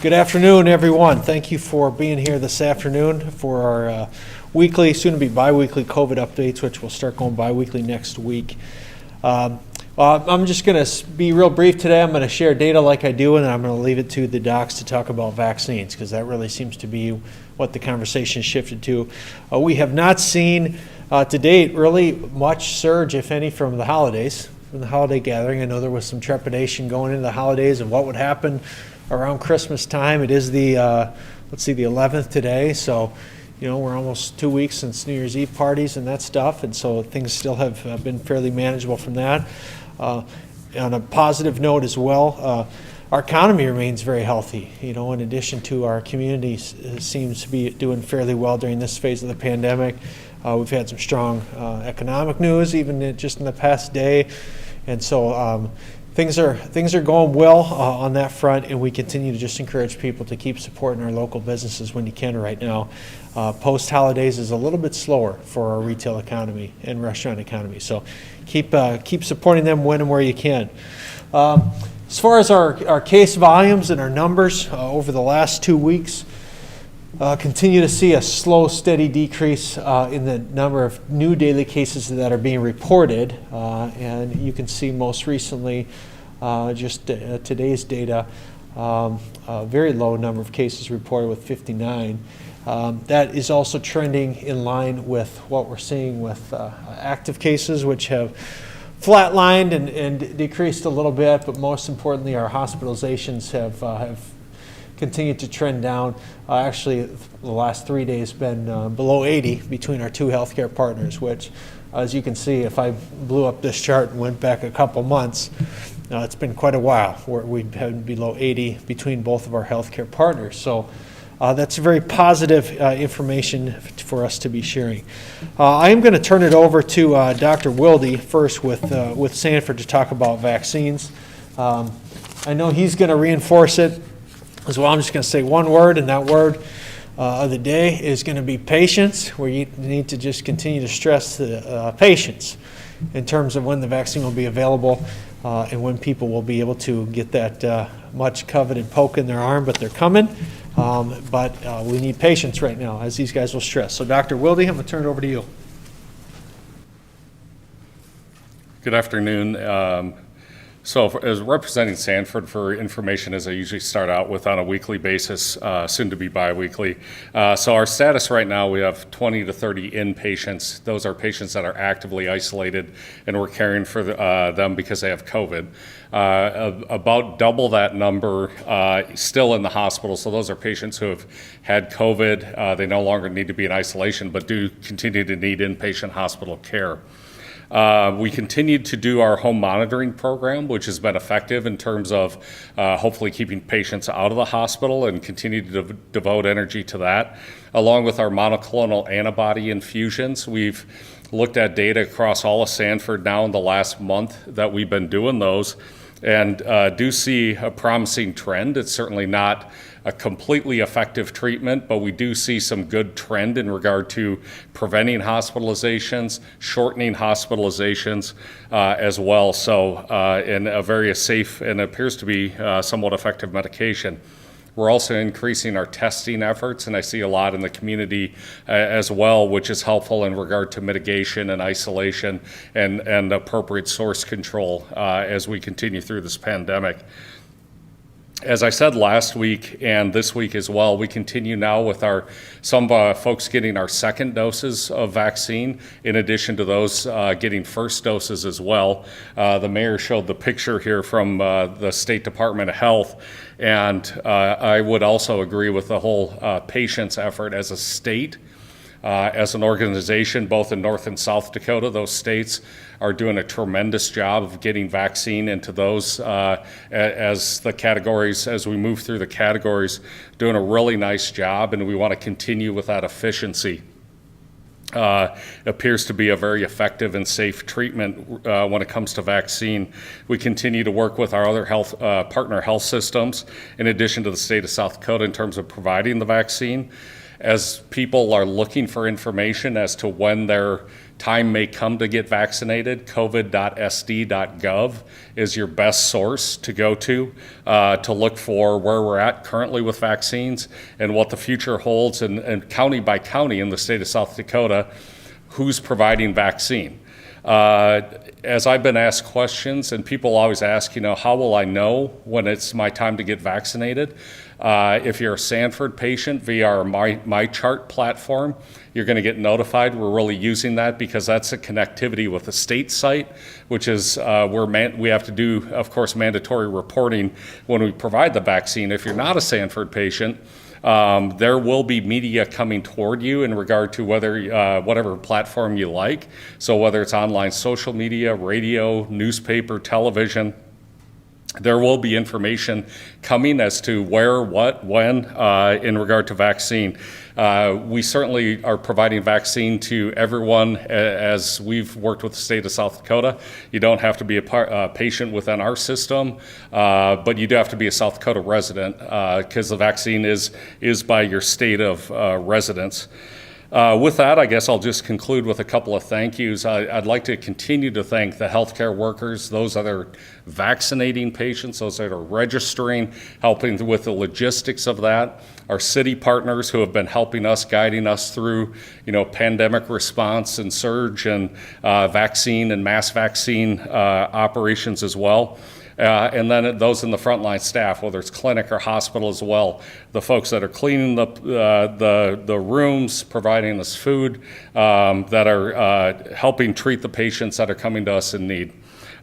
Good afternoon, everyone. Thank you for being here this afternoon for our weekly, soon-to-be bi-weekly COVID updates, which will start going bi-weekly next week. I'm just going to be real brief today. I'm going to share data like I do, and then I'm going to leave it to the docs to talk about vaccines, because that really seems to be what the conversation shifted to. We have not seen, to date, really much surge, if any, from the holidays, from the holiday gathering. I know there was some trepidation going into the holidays of what would happen around Christmas time. It is the 11th today, so we're almost 2 weeks since New Year's Eve parties and that stuff, and so things still have been fairly manageable from that. On a positive note as well, our economy remains very healthy. In addition to our community seems to be doing fairly well during this phase of the pandemic. We've had some strong economic news even just in the past day, and so things are going well on that front, and we continue to just encourage people to keep supporting our local businesses when you can right now. Post-holidays is a little bit slower for our retail economy and restaurant economy, so keep supporting them when and where you can. As far as our case volumes and our numbers over the last 2 weeks, continue to see a slow, steady decrease in the number of new daily cases that are being reported, and you can see most recently just today's data, a very low number of cases reported with 59. That is also trending in line with what we're seeing with active cases, which have flatlined and decreased a little bit, but most importantly, our hospitalizations have continued to trend down. Actually, the last 3 days been below 80 between our two healthcare partners, which, as you can see, if I blew up this chart and went back a couple months, it's been quite a while where we've been below 80 between both of our healthcare partners. So that's very positive information for us to be sharing. I am going to turn it over to Dr. Wilde first with Sanford to talk about vaccines. I know he's going to reinforce it as well. I'm just going to say one word, and that word of the day is going to be patience, where you need to just continue to stress the patience in terms of when the vaccine will be available and when people will be able to get that much coveted poke in their arm, but they're coming. But we need patience right now, as these guys will stress. So Dr. Wilde, I'm going to turn it over to you. Good afternoon. As representing Sanford for information, as I usually start out with on a weekly basis, soon to be bi-weekly. So our status right now, we have 20 to 30 inpatients. Those are patients that are actively isolated, and we're caring for them because they have COVID. About double that number still in the hospital. So those are patients who have had COVID. They no longer need to be in isolation, but do continue to need inpatient hospital care. We continued to do our home monitoring program, which has been effective in terms of hopefully keeping patients out of the hospital, and continue to devote energy to that. Along with our monoclonal antibody infusions, we've looked at data across all of Sanford now in the last month that we've been doing those, and do see a promising trend. It's certainly not a completely effective treatment, but we do see some good trend in regard to preventing hospitalizations, shortening hospitalizations as well. So in a very safe and appears to be somewhat effective medication. We're also increasing our testing efforts, and I see a lot in the community as well, which is helpful in regard to mitigation and isolation and appropriate source control as we continue through this pandemic. As I said last week and this week as well, we continue now with some folks getting our second doses of vaccine, in addition to those getting first doses as well. The mayor showed the picture here from the State Department of Health, and I would also agree with the whole patience effort as a state. As an organization, both in North and South Dakota, those states are doing a tremendous job of getting vaccine into those as we move through the categories, doing a really nice job, and we want to continue with that efficiency. Appears to be a very effective and safe treatment when it comes to vaccine. We continue to work with our other partner health systems, in addition to the state of South Dakota, in terms of providing the vaccine. As people are looking for information as to when their time may come to get vaccinated, covid.sd.gov is your best source to go to look for where we're at currently with vaccines and what the future holds, and county by county in the state of South Dakota, who's providing vaccine. As I've been asked questions, and people always ask, how will I know when it's my time to get vaccinated? If you're a Sanford patient via our My Chart platform, you're going to get notified. We're really using that because that's a connectivity with the state site, which is where we have to do, of course, mandatory reporting when we provide the vaccine. If you're not a Sanford patient, there will be media coming toward you in regard to whatever platform you like. So whether it's online social media, radio, newspaper, television, there will be information coming as to where, what, when in regard to vaccine. We certainly are providing vaccine to everyone as we've worked with the state of South Dakota. You don't have to be a patient within our system, but you do have to be a South Dakota resident because the vaccine is by your state of residence. With that, I guess I'll just conclude with a couple of thank yous. I'd like to continue to thank the healthcare workers, those that are vaccinating patients, those that are registering, helping with the logistics of that, our city partners who have been helping us, guiding us through, pandemic response and surge and vaccine and mass vaccine operations as well. And then those in the frontline staff, whether it's clinic or hospital as well, the folks that are cleaning the rooms, providing us food, that are helping treat the patients that are coming to us in need.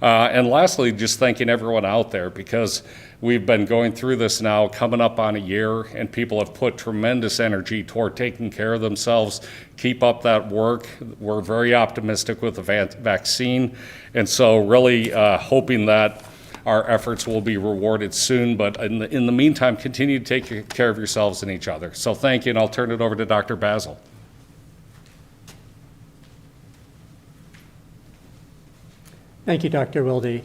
And lastly, just thanking everyone out there, because we've been going through this now coming up on a year, and people have put tremendous energy toward taking care of themselves. Keep up that work. We're very optimistic with the vaccine, and so really hoping that our efforts will be rewarded soon, but in the meantime, continue to take care of yourselves and each other. So thank you, and I'll turn it over to Dr. Basil. Thank you, Dr. Wilde.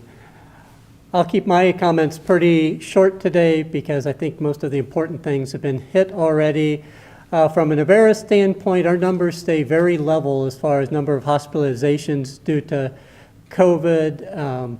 I'll keep my comments pretty short today because I think most of the important things have been hit already. From an Avera standpoint, our numbers stay very level as far as number of hospitalizations due to COVID.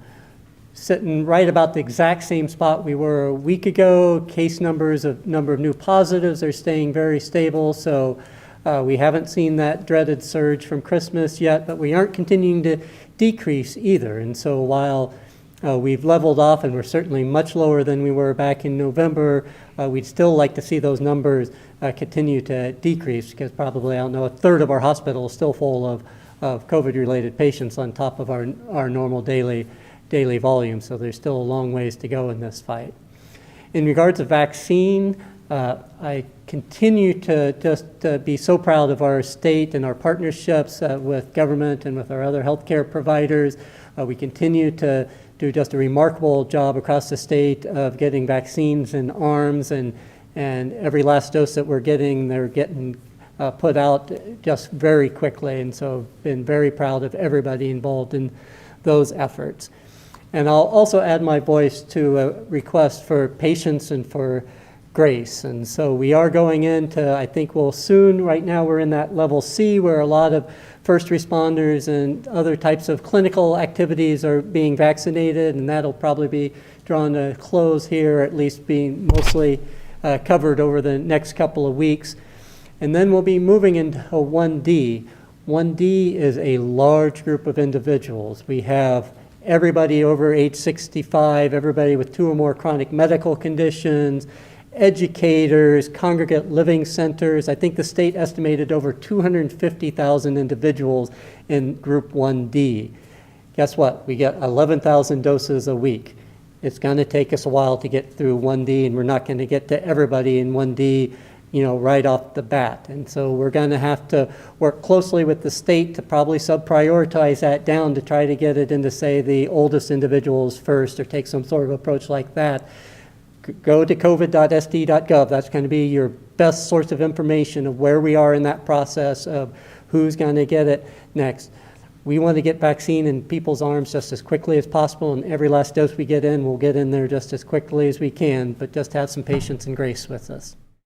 Sitting right about the exact same spot we were a week ago. Case numbers of number of new positives are staying very stable, so we haven't seen that dreaded surge from Christmas yet, but we aren't continuing to decrease either. And so while we've leveled off and we're certainly much lower than we were back in November, we'd still like to see those numbers continue to decrease, because probably, I don't know, a third of our hospital is still full of COVID-related patients on top of our normal daily volume, so there's still a long ways to go in this fight. In regards to vaccine, I continue to just be so proud of our state and our partnerships with government and with our other healthcare providers. We continue to do just a remarkable job across the state of getting vaccines in arms, and every last dose that we're getting, they're getting put out just very quickly, and so been very proud of everybody involved in those efforts. And I'll also add my voice to a request for patience and for grace. And so we are going into, I think we'll soon, right now we're in that level C where a lot of first responders and other types of clinical activities are being vaccinated, and that'll probably be drawn to a close here, at least being mostly covered over the next couple of weeks. And then we'll be moving into 1D. 1D is a large group of individuals. We have everybody over age 65, everybody with 2 or more chronic medical conditions, educators, congregate living centers. I think the state estimated over 250,000 individuals in Group 1D. Guess what? We get 11,000 doses a week. It's going to take us a while to get through 1D, and we're not going to get to everybody in 1D right off the bat. And so we're going to have to work closely with the state to probably sub-prioritize that down to try to get it into, say, the oldest individuals first, or take some sort of approach like that. Go to covid.sd.gov. That's going to be your best source of information of where we are in that process of who's going to get it next. We want to get vaccine in people's arms just as quickly as possible, and every last dose we get in, we'll get in there just as quickly as we can, but just have some patience and grace with us.